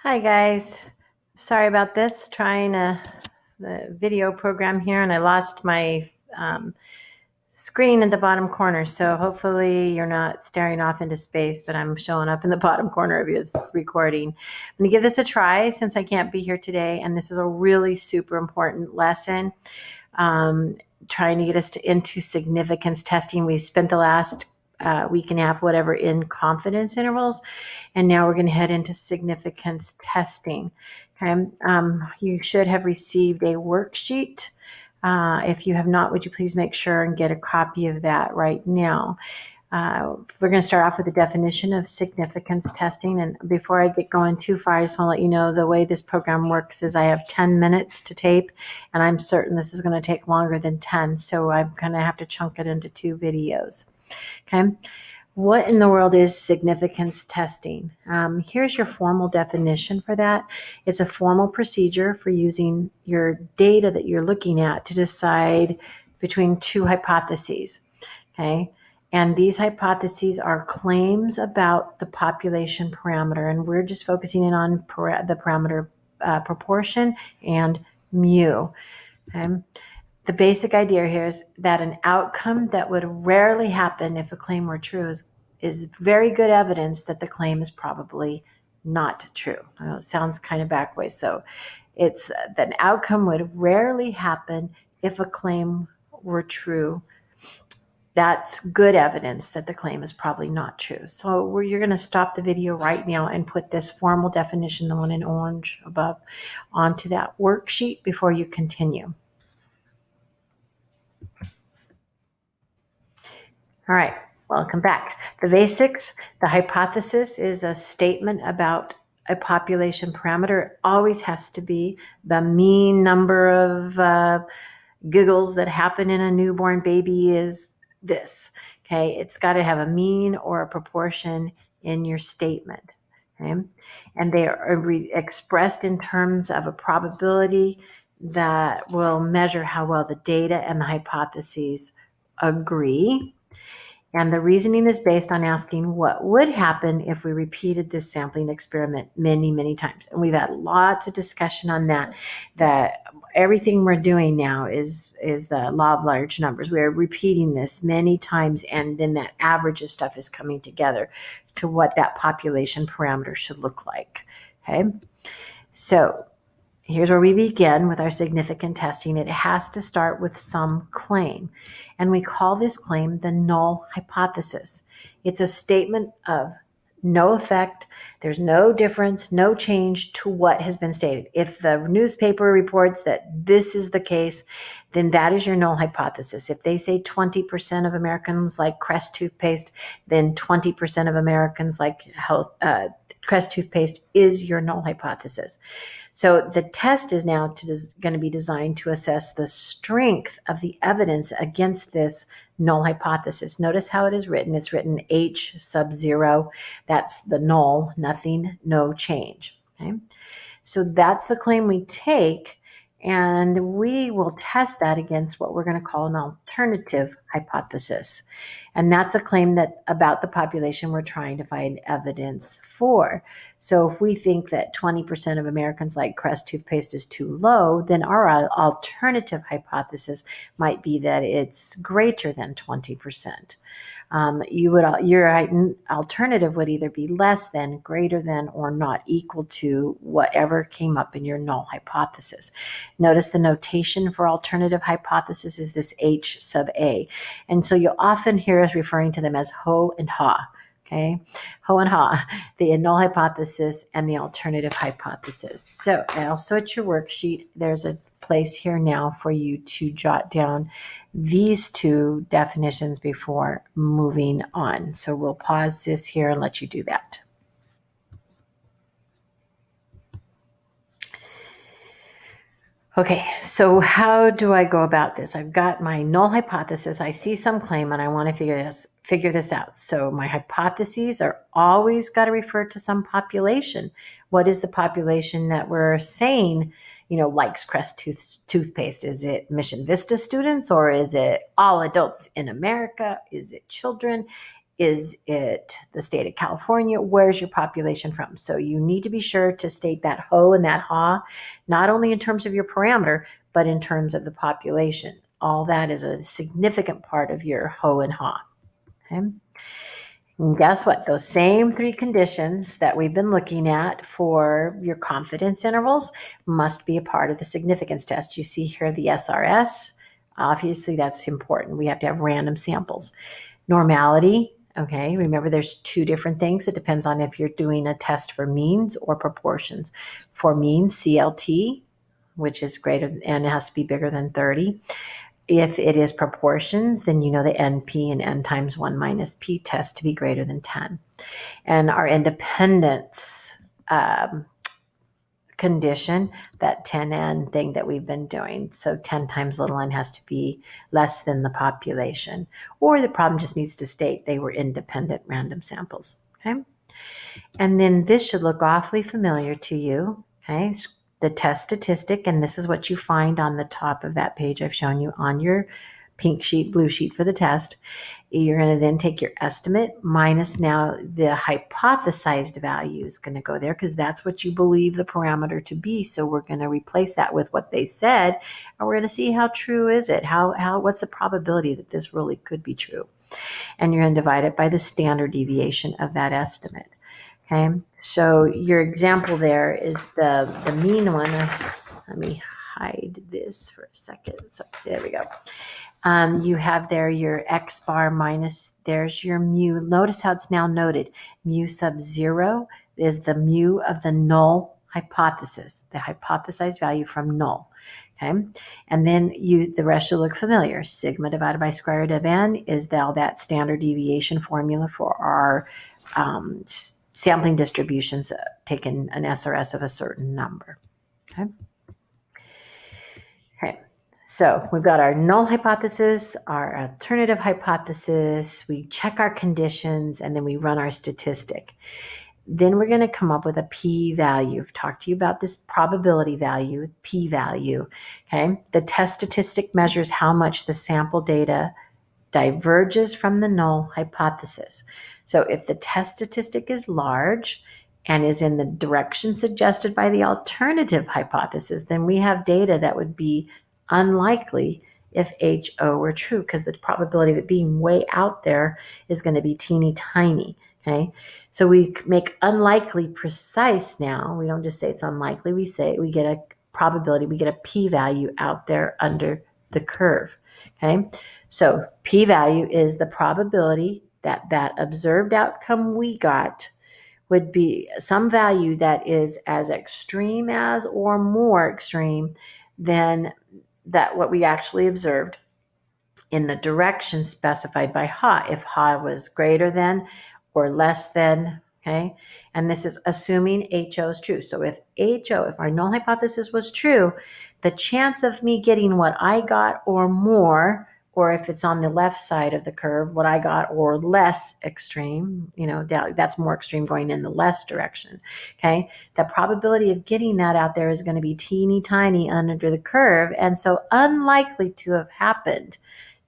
Hi guys, sorry about this. Trying the video program here, and I lost my screen in the bottom corner. So hopefully you're not staring off into space, but I'm showing up in the bottom corner of your recording. I'm going to give this a try since I can't be here today, and this is a really super important lesson. Trying to get us into significance testing. We've spent the last week and a half, whatever, in confidence intervals. And now we're going to head into significance testing. Okay. You should have received a worksheet. If you have not, would you please make sure and get a copy of that right now? We're going to start off with the definition of significance testing. And before I get going too far, I just want to let you know the way this program works is I have 10 minutes to tape, and I'm certain this is going to take longer than 10. So I'm going to have to chunk it into 2 videos. Okay. What in the world is significance testing? Here's your formal definition for that. It's a formal procedure for using your data that you're looking at to decide between 2 hypotheses. Okay. And these hypotheses are claims about the population parameter, and we're just focusing in on the parameter proportion and mu. Okay. The basic idea here is that an outcome that would rarely happen if a claim were true is very good evidence that the claim is probably not true. I know it sounds kind of backwards. So it's that an outcome would rarely happen if a claim were true. That's good evidence that the claim is probably not true. So you're going to stop the video right now and put this formal definition, the one in orange above, onto that worksheet before you continue. All right, welcome back. The basics, the hypothesis is a statement about a population parameter. It always has to be the mean number of giggles that happen in a newborn baby is this. Okay, it's got to have a mean or a proportion in your statement. Okay, and they are expressed in terms of a probability that will measure how well the data and the hypotheses agree. And the reasoning is based on asking what would happen if we repeated this sampling experiment many, many times. And we've had lots of discussion on that everything we're doing now is the law of large numbers. We're repeating this many times, and then that average of stuff is coming together to what that population parameter should look like. Okay. So here's where we begin with our significant testing. It has to start with some claim, and we call this claim the null hypothesis. It's a statement of no effect. There's no difference, no change to what has been stated. If the newspaper reports that this is the case, then that is your null hypothesis. If they say 20% of Americans like Crest toothpaste, then 20% of Americans like Crest toothpaste is your null hypothesis. So the test is now going to be designed to assess the strength of the evidence against this null hypothesis. Notice how it is written. It's written H sub 0. That's the null, nothing, no change. Okay? So that's the claim we take, and we will test that against what we're going to call an alternative hypothesis. And that's a claim that about the population we're trying to find evidence for. So if we think that 20% of Americans like Crest toothpaste is too low, then our alternative hypothesis might be that it's greater than 20%. Your alternative would either be less than, greater than, or not equal to whatever came up in your null hypothesis. Notice the notation for alternative hypothesis is this H sub A. And so you'll often hear us referring to them as ho and ha. Okay, ho and ha, the null hypothesis and the alternative hypothesis. So also at your worksheet, there's a place here now for you to jot down these 2 definitions before moving on. So we'll pause this here and let you do that. Okay, so how do I go about this? I've got my null hypothesis. I see some claim and I want to figure this out. So my hypotheses are always got to refer to some population. What is the population that we're saying, likes Crest toothpaste? Is it Mission Vista students, or is it all adults in America? Is it children? Is it the state of California? Where's your population from? So you need to be sure to state that ho and that ha, not only in terms of your parameter, but in terms of the population. All that is a significant part of your ho and ha. Okay. And guess what? Those same three conditions that we've been looking at for your confidence intervals must be a part of the significance test. You see here the SRS. Obviously, that's important. We have to have random samples. Normality. Okay, remember there's two different things. It depends on if you're doing a test for means or proportions. For means, CLT, which is greater, and it has to be bigger than 30. If it is proportions, then you know the NP and N times 1 minus P test to be greater than 10. And our independence condition, that 10n thing that we've been doing. So 10 times little n has to be less than the population. Or the problem just needs to state they were independent random samples. Okay. And then this should look awfully familiar to you. Okay. The test statistic, and this is what you find on the top of that page I've shown you on your pink sheet, blue sheet for the test. You're going to then take your estimate minus now the hypothesized value is going to go there because that's what you believe the parameter to be. So we're going to replace that with what they said, and we're going to see how true is it? What's the probability that this really could be true? And you're going to divide it by the standard deviation of that estimate. Okay, so your example there is the mean one. Let me hide this for a second. So there we go. You have there your X bar minus, there's your mu. Notice how it's now noted. Mu sub 0 is the mu of the null hypothesis, the hypothesized value from null. Okay, and then the rest should look familiar. Sigma divided by square root of n is now that standard deviation formula for our sampling distributions taking an SRS of a certain number. Okay. Okay. So we've got our null hypothesis, our alternative hypothesis, we check our conditions, and then we run our statistic. Then we're going to come up with a p-value. I've talked to you about this probability value, p-value. Okay. The test statistic measures how much the sample data diverges from the null hypothesis. So if the test statistic is large and is in the direction suggested by the alternative hypothesis, then we have data that would be unlikely if HO were true, because the probability of it being way out there is going to be teeny tiny. Okay, so we make unlikely precise now. We don't just say it's unlikely. We say we get a probability, we get a p-value out there under the curve. Okay, so p-value is the probability that that observed outcome we got would be some value that is as extreme as or more extreme than that what we actually observed in the direction specified by ha. If ha was greater than or less than, okay, and this is assuming HO is true. So if our null hypothesis was true, the chance of me getting what I got or more, or if it's on the left side of the curve, what I got or less extreme, that's more extreme going in the less direction. Okay. The probability of getting that out there is going to be teeny tiny under the curve. And so unlikely to have happened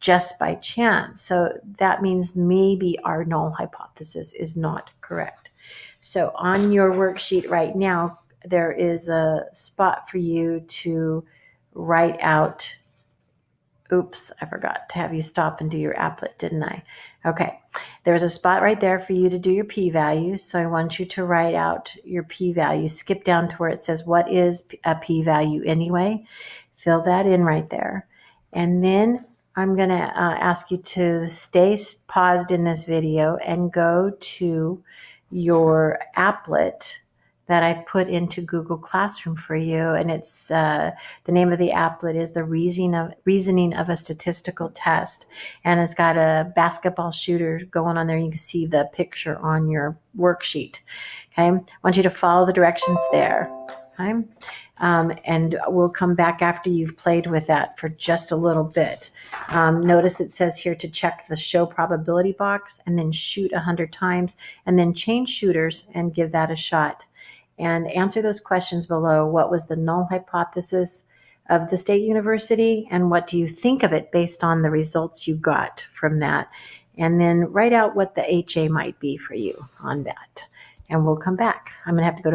just by chance. So that means maybe our null hypothesis is not correct. So on your worksheet right now, there is a spot for you to write out. Oops, I forgot to have you stop and do your applet, didn't I? Okay, there's a spot right there for you to do your p-values. So I want you to write out your p-value. Skip down to where it says, what is a p-value anyway? Fill that in right there. And then I'm going to ask you to stay paused in this video and go to your applet that I put into Google Classroom for you. And it's the name of the applet is the reasoning of a statistical test. And it's got a basketball shooter going on there. You can see the picture on your worksheet. Okay. I want you to follow the directions there. Okay. And we'll come back after you've played with that for just a little bit. Notice it says here to check the show probability box and then shoot 100 times and then change shooters and give that a shot. And answer those questions below. What was the null hypothesis of the State University and what do you think of it based on the results you got from that? and then write out what the HA might be for you on that. And we'll come back. I'm going to have to go to